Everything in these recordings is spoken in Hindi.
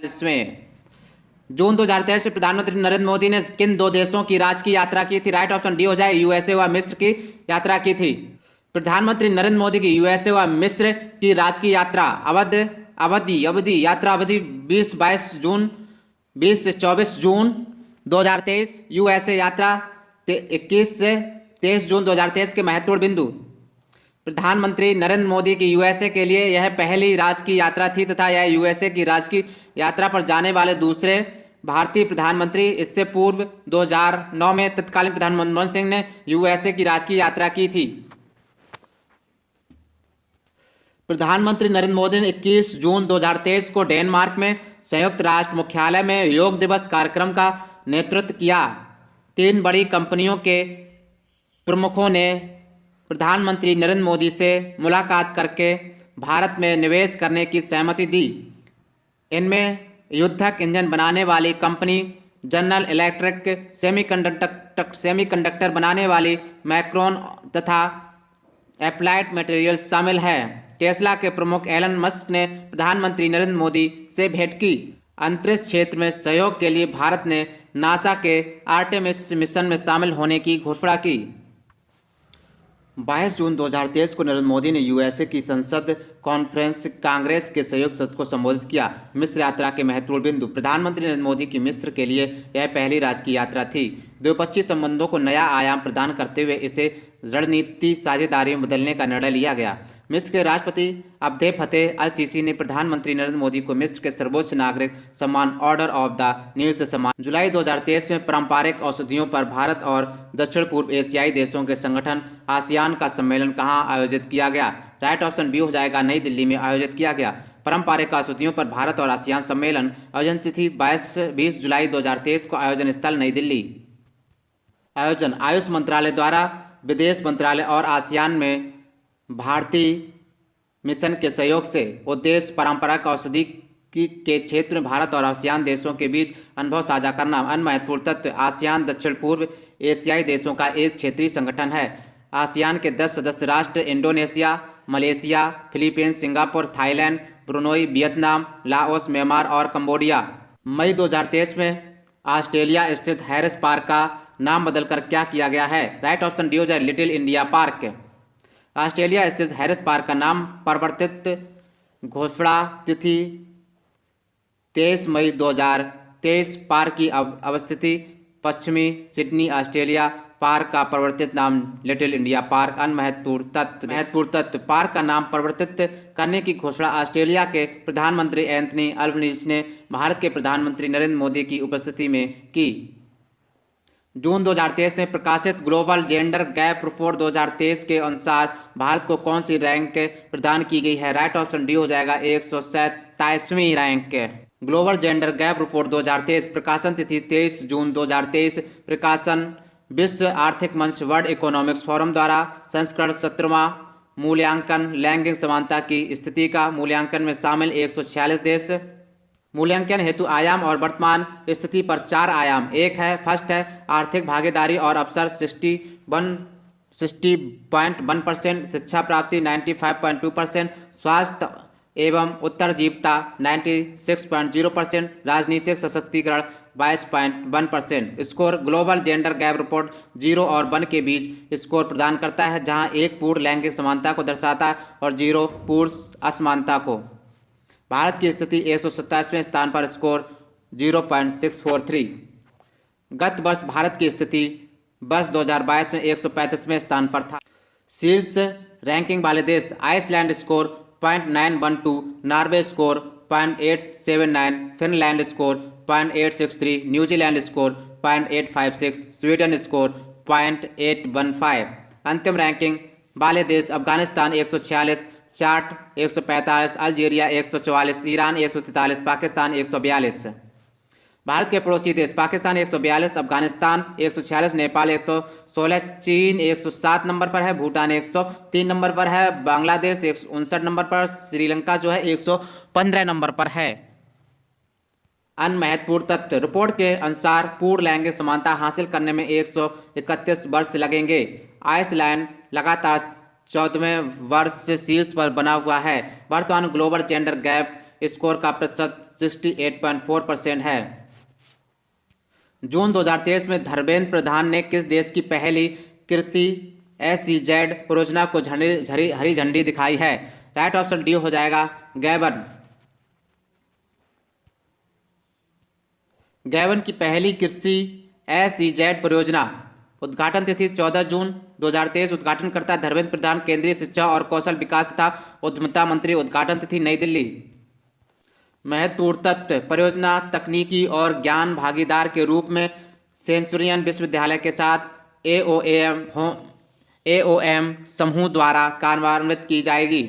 इसमें जून 2023 में प्रधानमंत्री नरेंद्र मोदी ने किन दो देशों की राजकीय यात्रा की थी? राइट ऑप्शन डी हो जाए यूएसए व मिस्र की यात्रा की थी। प्रधानमंत्री नरेंद्र मोदी की यूएसए व मिस्र की राजकीय यात्रा अवधि यात्रा अवधि 20-22 जून 20 से 24 जून 2023, यूएसए यात्रा 21 से 23 जून 2023 के महत्वपूर्ण बिंदु। प्रधानमंत्री नरेंद्र मोदी की यूएसए के लिए यह पहली राजकीय यात्रा थी तथा यह यूएसए की राजकीय यात्रा पर जाने वाले दूसरे भारतीय प्रधानमंत्री। इससे पूर्व 2009 में तत्कालीन प्रधानमंत्री मनमोहन सिंह ने यूएसए की राजकीय यात्रा की थी। प्रधानमंत्री नरेंद्र मोदी ने 21 जून 2023 को डेनमार्क में संयुक्त राष्ट्र मुख्यालय में योग दिवस कार्यक्रम का नेतृत्व किया। 3 बड़ी कंपनियों के प्रमुखों ने प्रधानमंत्री नरेंद्र मोदी से मुलाकात करके भारत में निवेश करने की सहमति दी। इनमें युद्धक इंजन बनाने वाली कंपनी जनरल इलेक्ट्रिक, सेमीकंडक्टर बनाने वाली मैक्रोन तथा एप्लाइड मटेरियल्स शामिल है। टेस्ला के प्रमुख एलन मस्क ने प्रधानमंत्री नरेंद्र मोदी से भेंट की। अंतरिक्ष क्षेत्र में सहयोग के लिए भारत ने नासा के आर्टेमिस मिशन में शामिल होने की घोषणा की। 22 जून 2023 को नरेंद्र मोदी ने यूएसए की संसद कॉन्फ्रेंस कांग्रेस के संयुक्त सत्र को संबोधित किया। मिस्र यात्रा के महत्वपूर्ण बिंदु। प्रधानमंत्री नरेंद्र मोदी की मिस्र के लिए यह पहली राजकीय यात्रा थी। द्विपक्षीय संबंधों को नया आयाम प्रदान करते हुए इसे रणनीति साझेदारी में बदलने का निर्णय लिया गया। मिस्र के राष्ट्रपति अब्देल फतेह अल सीसी ने प्रधानमंत्री नरेंद्र मोदी को मिस्र के सर्वोच्च नागरिक सम्मान ऑर्डर ऑफ द न्यूज से सम्मान। जुलाई 2023 में पारंपरिक औषधियों पर भारत और दक्षिण पूर्व एशियाई देशों के संगठन आसियान का सम्मेलन कहाँ आयोजित किया गया? राइट ऑप्शन बी हो जाएगा, नई दिल्ली में आयोजित किया गया। पारंपरिक औषधियों पर भारत और आसियान सम्मेलन आयोजन तिथि 20 जुलाई 2023 को, आयोजन स्थल नई दिल्ली। आयोजन आयुष मंत्रालय द्वारा विदेश मंत्रालय और आसियान में भारतीय मिशन के सहयोग से। उद्देश्य पारंपरिक औषधि के क्षेत्र में भारत और आसियान देशों के बीच अनुभव साझा करना। अन्य महत्वपूर्ण तत्व। आसियान दक्षिण पूर्व एशियाई देशों का एक क्षेत्रीय संगठन है। आसियान के 10 सदस्य राष्ट्र Indonesia, Malaysia, Philippines, Singapore, Thailand, Brunei, Vietnam, Laos, Myanmar और कंबोडिया। मई 2023 में ऑस्ट्रेलिया स्थित हैरिस पार्क का नाम बदलकर क्या किया गया है? राइट ऑप्शन डी हो जाए, लिटिल इंडिया पार्क। ऑस्ट्रेलिया स्थित हैरिस पार्क का नाम परिवर्तित। घोषणा तिथि 23 मई 2023। पार्क की अवस्थिति पश्चिमी सिडनी, ऑस्ट्रेलिया। पार्क का परिवर्तित नाम लिटिल इंडिया पार्क। अन्य महत्वपूर्ण तत्व। पार्क का नाम परिवर्तित करने की घोषणा ऑस्ट्रेलिया के प्रधानमंत्री एंथनी अल्बनीज़ ने भारत के प्रधानमंत्री नरेंद्र मोदी की उपस्थिति में की। जून 2023 में प्रकाशित ग्लोबल जेंडर गैप रिपोर्ट 2023 के अनुसार भारत को कौन सी रैंक प्रदान की गई है? राइट ऑप्शन डी हो जाएगा, 127वीं rank. Global gender gap report 2023। प्रकाशन तिथि 23 जून 2023। प्रकाशन विश्व आर्थिक मंच वर्ल्ड इकोनॉमिक्स फोरम द्वारा। संस्करण 17वां। मूल्यांकन लैंगिक समानता की स्थिति का मूल्यांकन में शामिल 146 देश। मूल्यांकन हेतु आयाम और वर्तमान स्थिति पर 4 आयाम। एक है फर्स्ट है आर्थिक भागीदारी और अवसर 60.1%, शिक्षा प्राप्ति 95.2%, स्वास्थ्य एवं उत्तरजीविता 96.0%, राजनीतिक सशक्तिकरण 22.1%। Score global gender gap report 0 और 1 के बीच स्कोर प्रदान करता है, जहां 1 पूर्ण लैंगिक समानता को दर्शाता है और 0 पूर्ण असमानता को। भारत की स्थिति 127वें स्थान पर, स्कोर 0.643। गत वर्ष भारत की स्थिति वर्ष 2022 में 135वें स्थान पर था। शीर्ष रैंकिंग वाले देश। Iceland score 0.912, Norway score 0.879, Finland score 0.863, New Zealand score 0.856, Sweden score 0.815। अंतिम रैंकिंग वाले देश। Afghanistan 146, Chad 145, Algeria 144, Iran 143, Pakistan 142। Bharat के पड़ोसी देश। पाकिस्तान 142, अफगानिस्तान 146, नेपाल 116, चीन 107 नंबर पर है, भूटान 103 नंबर पर है, बांग्लादेश 159 नंबर पर, श्रीलंका जो है 115 नंबर पर है। अन्य महत्वपूर्ण तथ्य। रिपोर्ट के अनुसार पूर्ण लैंगिक समानता हासिल करने में 131 वर्ष लगेंगे। आइसलैंड लगातार 14वें वर्ष से शीर्ष पर बना हुआ है। वर्तमान ग्लोबल जेंडर गैप स्कोर का प्रतिशत 68.4% है। जून 2023 में धर्मेंद्र प्रधान ने किस देश की पहली कृषि SEZ परियोजना को हरी झंडी दिखाई है? राइट ऑप्शन डी हो जाएगा गैबन। गैबन की पहली कृषि SEZ परियोजना। उद्घाटन तिथि 14 जून 2023। उद्घाटनकर्ता धर्मेंद्र प्रधान, केंद्रीय शिक्षा और कौशल विकास तथा उद्यमिता मंत्री। उद्घाटन तिथि नई दिल्ली। महत्वपूर्ण तत्व परियोजना तकनीकी और ज्ञान भागीदार के रूप में सेंचुरियन विश्वविद्यालय के साथ AOM समूह द्वारा कार्यान्वित की जाएगी।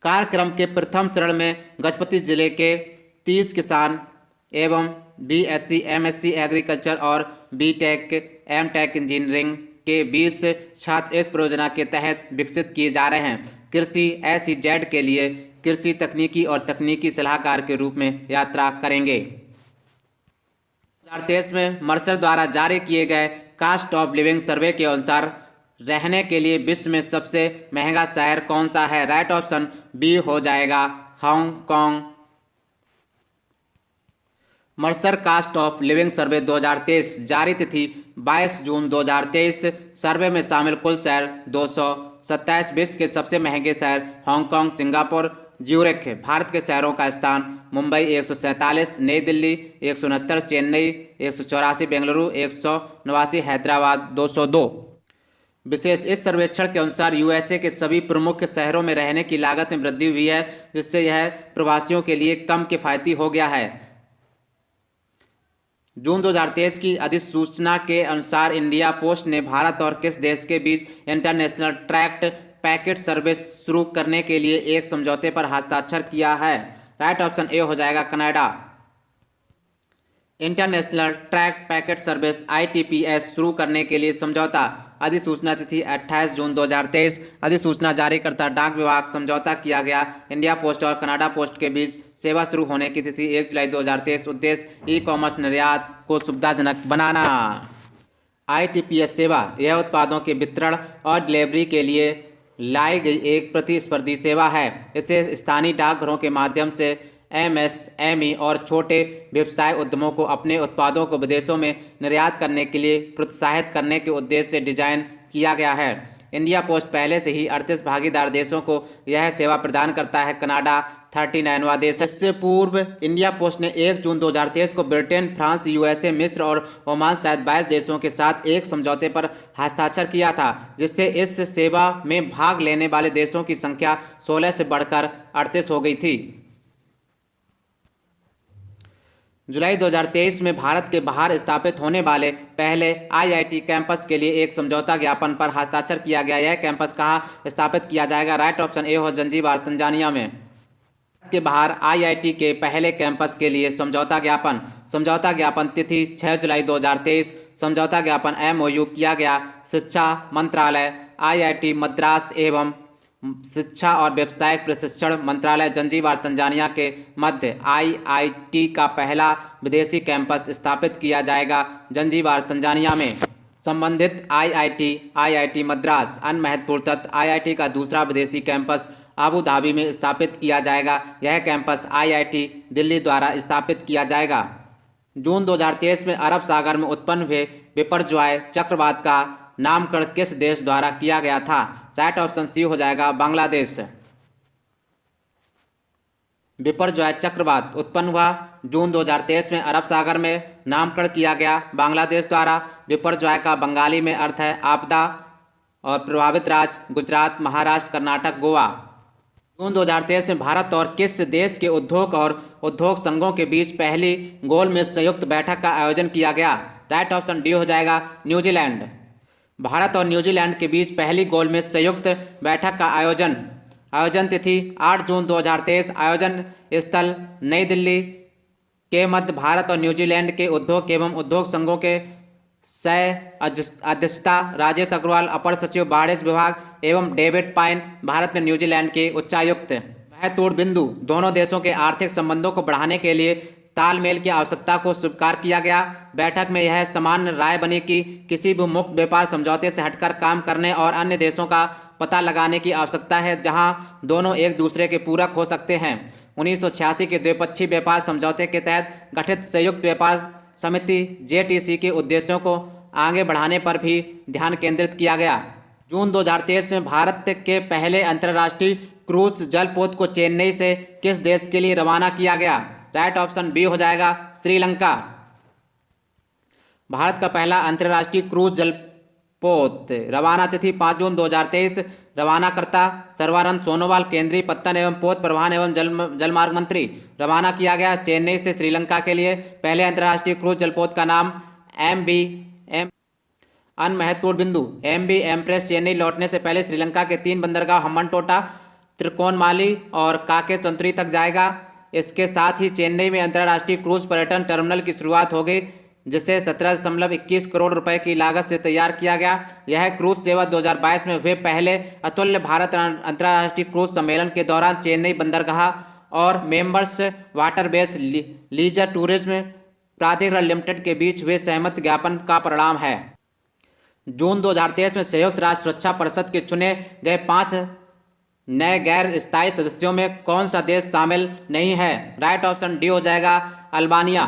कार्यक्रम के प्रथम चरण में गजपति जिले के 30 किसान एवं BSc MSc एग्रीकल्चर और BTech MTech इंजीनियरिंग के 20 छात्र इस परियोजना के तहत विकसित किए जा रहे हैं। कृषि SEZ के लिए कृषि तकनीकी और तकनीकी सलाहकार के रूप में यात्रा करेंगे। 2023 में मर्सर द्वारा जारी किए गए कास्ट ऑफ लिविंग सर्वे के अनुसार रहने के लिए विश्व में सबसे महंगा शहर कौन सा है? राइट ऑप्शन बी हो जाएगा Hong Kong. Mercer cost of living survey 2023 जारी तिथि 22 जून 2023। सर्वे में शामिल कुल शहर 227। विश्व के सबसे महंगे शहर हांगकांग, सिंगापुर, ज्यूरिख। भारत के शहरों का स्थान मुंबई 147, नई दिल्ली 169, चेन्नई 184, बेंगलुरु 189, हैदराबाद 202। विशेष इस सर्वेक्षण के अनुसार USA के सभी प्रमुख शहरों में रहने की लागत में वृद्धि हुई है, जिससे यह प्रवासियों के लिए कम किफायती हो गया है। जून 2023 की अधिसूचना के अनुसार इंडिया पोस्ट ने भारत और किस देश के बीच इंटरनेशनल ट्रैक्ट पैकेट सर्विस शुरू करने के लिए एक समझौते पर हस्ताक्षर किया है? राइट ऑप्शन ए हो जाएगा Canada. International track packet service ITPS शुरू करने के लिए समझौता। अधिसूचना तिथि 28 जून 2023। अधिसूचना जारीकर्ता डाक विभाग। समझौता किया गया इंडिया पोस्ट और कनाडा पोस्ट के बीच। सेवा शुरू होने की तिथि 1 जुलाई 2023। उद्देश्य E-कॉमर्स निर्यात को सुविधाजनक बनाना। ITPS सेवा यह उत्पादों के वितरण और डिलीवरी के लिए लाई गई एक प्रतिस्पर्धी सेवा है। इसे स्थानीय डाकघरों के माध्यम से MSME और छोटे व्यवसाय उद्यमों को अपने उत्पादों को विदेशों में निर्यात करने के लिए प्रोत्साहित करने के उद्देश्य से डिजाइन किया गया है। इंडिया पोस्ट पहले से ही 38 भागीदार देशों को यह सेवा प्रदान करता है। कनाडा 39वां देश है। इससे पूर्व इंडिया पोस्ट ने 1 जून 2023 को ब्रिटेन, फ्रांस, USA, मिस्र और ओमान सहित 22 देशों के साथ एक समझौते पर हस्ताक्षर किया था, जिससे इस सेवा में भाग लेने वाले देशों की संख्या 16 से बढ़कर 38 हो गई थी। जुलाई 2023 में भारत के बाहर स्थापित होने वाले पहले IIT कैंपस के लिए एक समझौता ज्ञापन पर हस्ताक्षर किया गया। यह कैंपस कहाँ स्थापित किया जाएगा? राइट ऑप्शन ए हो जंजीबार, तंजानिया में। के बाहर IIT के पहले कैंपस के लिए समझौता ज्ञापन। समझौता ज्ञापन तिथि 6 जुलाई 2023। समझौता ज्ञापन MOU किया गया शिक्षा मंत्रालय, IIT मद्रास एवं शिक्षा और व्यावसायिक प्रशिक्षण मंत्रालय जंजीबार, तंजानिया के मध्य। IIT का पहला विदेशी कैंपस स्थापित किया जाएगा जंजीबार, तंजानिया में। संबंधित IIT मद्रास। अन्य महत्वपूर्ण तत्व IIT का दूसरा विदेशी कैंपस अबू धाबी में स्थापित किया जाएगा। यह कैंपस IIT दिल्ली द्वारा स्थापित किया जाएगा। जून 2023 में अरब सागर में उत्पन्न हुए बिपरजॉय चक्रवात का नामकरण किस देश द्वारा किया गया था? राइट ऑप्शन सी हो जाएगा बांग्लादेश। बिपरजॉय चक्रवात उत्पन्न हुआ जून 2023 में अरब सागर में, नामकरण किया गया बांग्लादेश द्वारा। बिपरजॉय का बंगाली में अर्थ है आपदा और प्रभावित राज्य गुजरात, महाराष्ट्र, कर्नाटक, गोवा। जून 2023 में भारत और किस देश के उद्योग और उद्योग संघों के बीच पहली गोलमेज संयुक्त बैठक का आयोजन किया गया? राइट ऑप्शन डी हो जाएगा न्यूजीलैंड। भारत और न्यूजीलैंड के बीच पहली गोलमेज संयुक्त बैठक का आयोजन तिथि 8 जून 2023। आयोजन स्थल नई दिल्ली के मध्य। भारत और न्यूजीलैंड के उद्योग एवं उद्योग संघों के सह अध्यक्षता राजेश अग्रवाल, अपर सचिव वाणिज्य विभाग एवं डेविड पाइन, भारत में न्यूजीलैंड के उच्चायुक्त। महत्वपूर्ण बिंदु, दोनों देशों के आर्थिक संबंधों को बढ़ाने के लिए तालमेल की आवश्यकता को स्वीकार किया गया। बैठक में यह सामान्य राय बनी कि किसी भी मुक्त व्यापार समझौते से हटकर काम करने और अन्य देशों का पता लगाने की आवश्यकता है जहां दोनों एक दूसरे के पूरक हो सकते हैं। 1986 के द्विपक्षीय व्यापार समझौते के तहत गठित संयुक्त व्यापार समिति JTC के उद्देश्यों को आगे बढ़ाने पर भी ध्यान केंद्रित किया गया। जून 2023 में भारत के पहले अंतर्राष्ट्रीय क्रूज जलपोत को चेन्नई से किस देश के लिए रवाना किया गया? राइट ऑप्शन बी हो जाएगा श्रीलंका। भारत का पहला अंतर्राष्ट्रीय क्रूज जलपोत रवाना तिथि 5 जून 2023। रवानाकर्ता सर्बानंद सोनोवाल, केंद्रीय पत्तन एवं पोत परिवहन एवं जलमार्ग मंत्री। रवाना किया गया चेन्नई से श्रीलंका के लिए। पहले अंतर्राष्ट्रीय क्रूज जलपोत का नाम MV अन्य महत्वपूर्ण बिंदु MV एम्प्रेस चेन्नई लौटने से पहले श्रीलंका के 3 बंदरगाह हम्बनटोटा, त्रिकोणमाली और काके संतुरी तक जाएगा। इसके साथ ही चेन्नई में अंतर्राष्ट्रीय क्रूज पर्यटन टर्मिनल की शुरुआत हो गई, जिसे 17.21 करोड़ रुपए की लागत से तैयार किया गया। यह क्रूज सेवा 2022 में हुए पहले अतुल्य भारत अंतर्राष्ट्रीय क्रूज सम्मेलन के दौरान चेन्नई बंदरगाह और मेंबर्स वाटरवेज लीजर टूरिज्म प्राधिकरण लिमिटेड के बीच हुए सहमति ज्ञापन का परिणाम है। जून 2023 में संयुक्त राष्ट्र सुरक्षा परिषद के चुने गए 5 नए गैर स्थायी सदस्यों में कौन सा देश शामिल नहीं है? राइट ऑप्शन डी हो जाएगा अल्बानिया।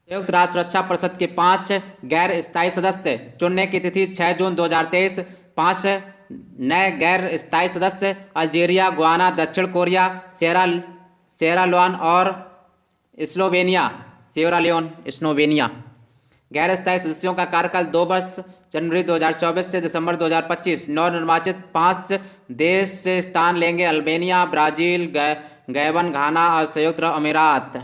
संयुक्त राष्ट्र सुरक्षा परिषद के 5 गैर स्थायी सदस्य चुनने की तिथि 6 जून 2023। 5 नए गैर स्थायी सदस्य अल्जीरिया, गुयाना, दक्षिण कोरिया, सिएरा लियोन और स्लोवेनिया। गैर स्थायी सदस्यों का कार्यकाल 2 वर्ष जनवरी 2024 से दिसंबर 2025। नवनिर्वाचित 5 देश से स्थान लेंगे अल्बानिया, ब्राजील, गैबन, घाना और संयुक्त अरब अमीरात।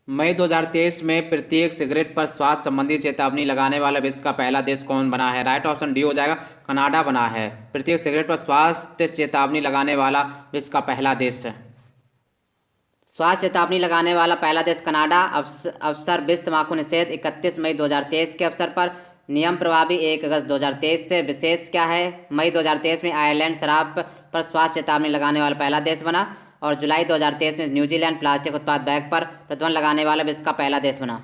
मई 2023 में प्रत्येक सिगरेट पर स्वास्थ्य संबंधी चेतावनी लगाने वाला विश्व का पहला देश कौन बना है? राइट ऑप्शन डी हो जाएगा कनाडा बना है। प्रत्येक सिगरेट पर स्वास्थ्य चेतावनी लगाने वाला विश्व का पहला देश है। स्वास्थ्य चेतावनी लगाने वाला पहला देश कनाडा। अवसर विश्व तंबाकू निषेध 31 मई 2023 के अवसर पर नियम प्रभावी 1 अगस्त 2023 से। विशेष क्या है? मई 2023 में आयरलैंड शराब पर स्वास्थ्य चेतावनी लगाने वाला पहला देश बना और जुलाई 2023 में न्यूजीलैंड प्लास्टिक उत्पाद बैग पर प्रतिबंध लगाने वाला विश्व का पहला देश बना।